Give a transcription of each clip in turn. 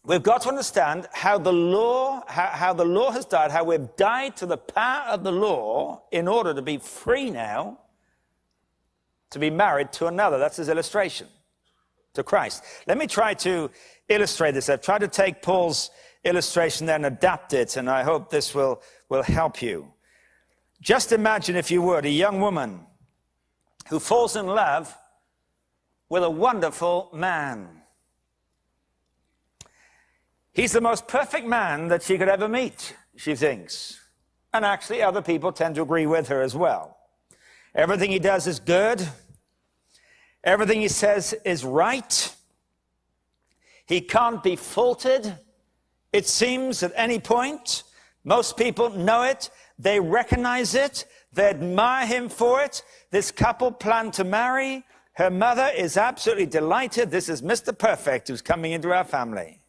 we've got to understand how the law has died, how we've died to the power of the law in order to be free now to be married to another. That's his illustration, to Christ. Let me try to illustrate this. I've tried to take Paul's illustration there and adapt it, and I hope this will help you. Just imagine, if you would, a young woman who falls in love with a wonderful man. He's the most perfect man that she could ever meet, she thinks. And actually, other people tend to agree with her as well. Everything he does is good. Everything he says is right. He can't be faulted, it seems, at any point. Most people know it. They recognize it. They admire him for it. This couple plan to marry. Her mother is absolutely delighted. This is Mr. Perfect who's coming into our family.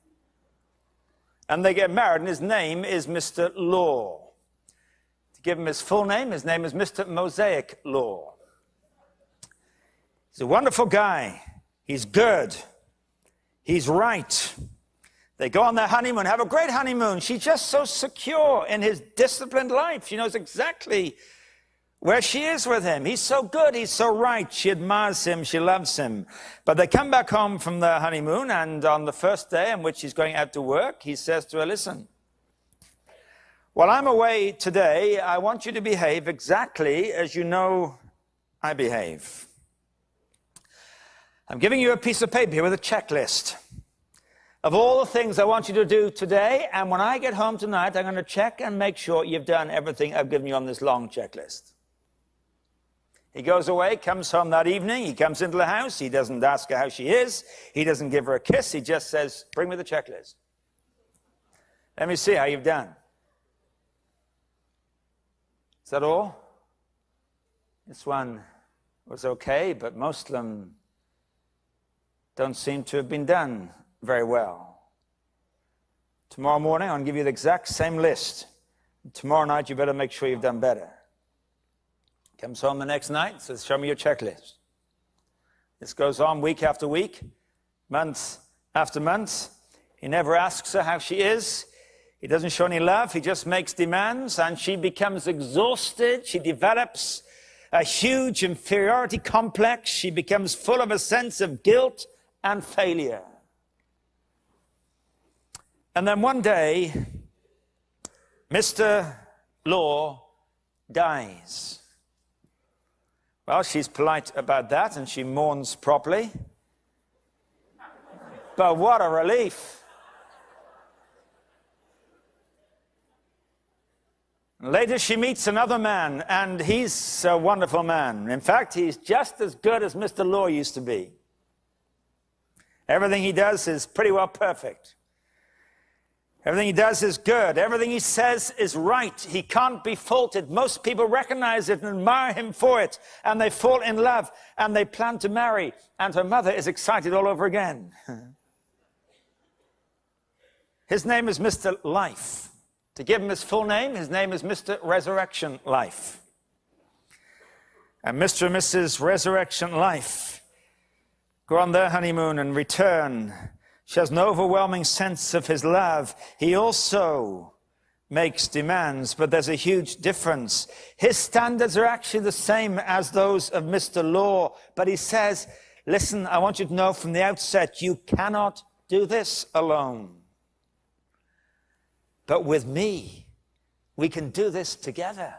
And they get married, and his name is Mr. Law. To give him his full name, his name is Mr. Mosaic Law. He's a wonderful guy. He's good. He's right. They go on their honeymoon, have a great honeymoon. She's just so secure in his disciplined life. She knows exactly where she is with him. He's so good. He's so right. She admires him. She loves him. But they come back home from their honeymoon, and on the first day in which he's going out to work, he says to her, listen, while I'm away today, I want you to behave exactly as you know I behave. I'm giving you a piece of paper here with a checklist of all the things I want you to do today, and when I get home tonight, I'm going to check and make sure you've done everything I've given you on this long checklist. He goes away, comes home that evening, he comes into the house, he doesn't ask her how she is, he doesn't give her a kiss, he just says, bring me the checklist. Let me see how you've done. Is that all? This one was okay, but most of them don't seem to have been done very well. Tomorrow morning, I'll give you the exact same list. Tomorrow night, you better make sure you've done better. Comes home the next night, says, show me your checklist. This goes on week after week, month after month. He never asks her how she is. He doesn't show any love. He just makes demands, and she becomes exhausted. She develops a huge inferiority complex. She becomes full of a sense of guilt and failure. And then one day, Mr. Law dies. Well, she's polite about that, and she mourns properly. But what a relief. Later, she meets another man, and he's a wonderful man. In fact, he's just as good as Mr. Law used to be. Everything he does is pretty well perfect. Everything he does is good. Everything he says is right. He can't be faulted. Most people recognize it and admire him for it, and they fall in love, and they plan to marry, and her mother is excited all over again. His name is Mr. Life. To give him his full name, his name is Mr. Resurrection Life. And Mr. and Mrs. Resurrection Life go on their honeymoon and return. She has an overwhelming sense of his love. He also makes demands, but there's a huge difference. His standards are actually the same as those of Mr. Law, but he says, listen, I want you to know from the outset, you cannot do this alone. But with me, we can do this together.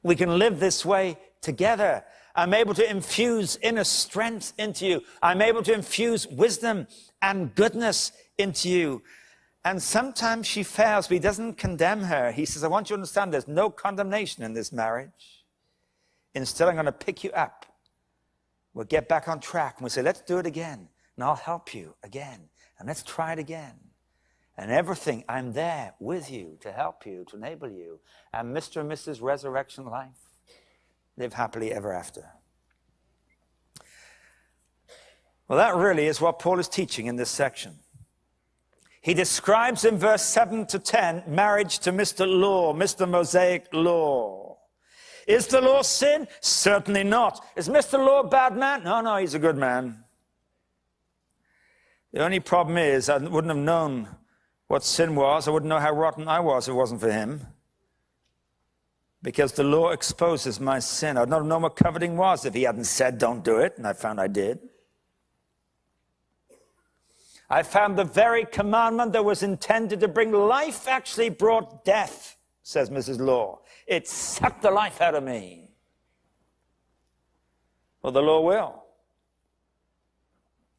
We can live this way together. I'm able to infuse inner strength into you. I'm able to infuse wisdom and goodness into you. And sometimes she fails, but he doesn't condemn her. He says, I want you to understand there's no condemnation in this marriage. Instead, I'm going to pick you up. We'll get back on track. And we'll say, let's do it again. And I'll help you again. And let's try it again. And everything, I'm there with you to help you, to enable you. And Mr. and Mrs. Resurrection Life live happily ever after. Well, that really is what Paul is teaching in this section. He describes in verse 7 to 10 marriage to Mr. Law, Mr. Mosaic Law. Is the law sin? Certainly not. Is Mr. Law a bad man? No, he's a good man. The only problem is I wouldn't have known what sin was. I wouldn't know how rotten I was if it wasn't for him. Because the law exposes my sin. I'd not known what coveting was if he hadn't said, don't do it, and I found I did. I found the very commandment that was intended to bring life actually brought death, says Mrs. Law. It sucked the life out of me. Well, the law will.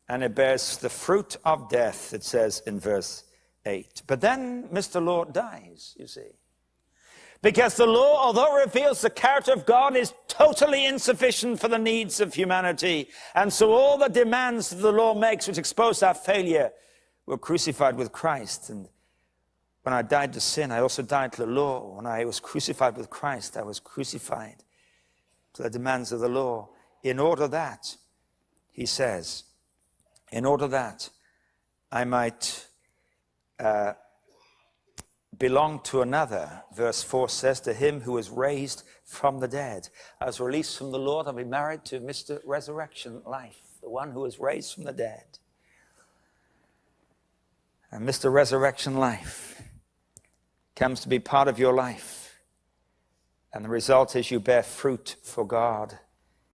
And it bears the fruit of death, it says in verse 8. But then Mr. Law dies, you see. Because the law, although it reveals the character of God, is totally insufficient for the needs of humanity. And so all the demands that the law makes, which expose our failure, were crucified with Christ. And when I died to sin, I also died to the law. When I was crucified with Christ, I was crucified to the demands of the law. In order that, he says, in order that I might belong to another, verse 4 says, to him who was raised from the dead. I was released from the Lord. I'll be married to Mr. Resurrection Life, the one who was raised from the dead. And Mr. Resurrection Life comes to be part of your life. And the result is you bear fruit for God.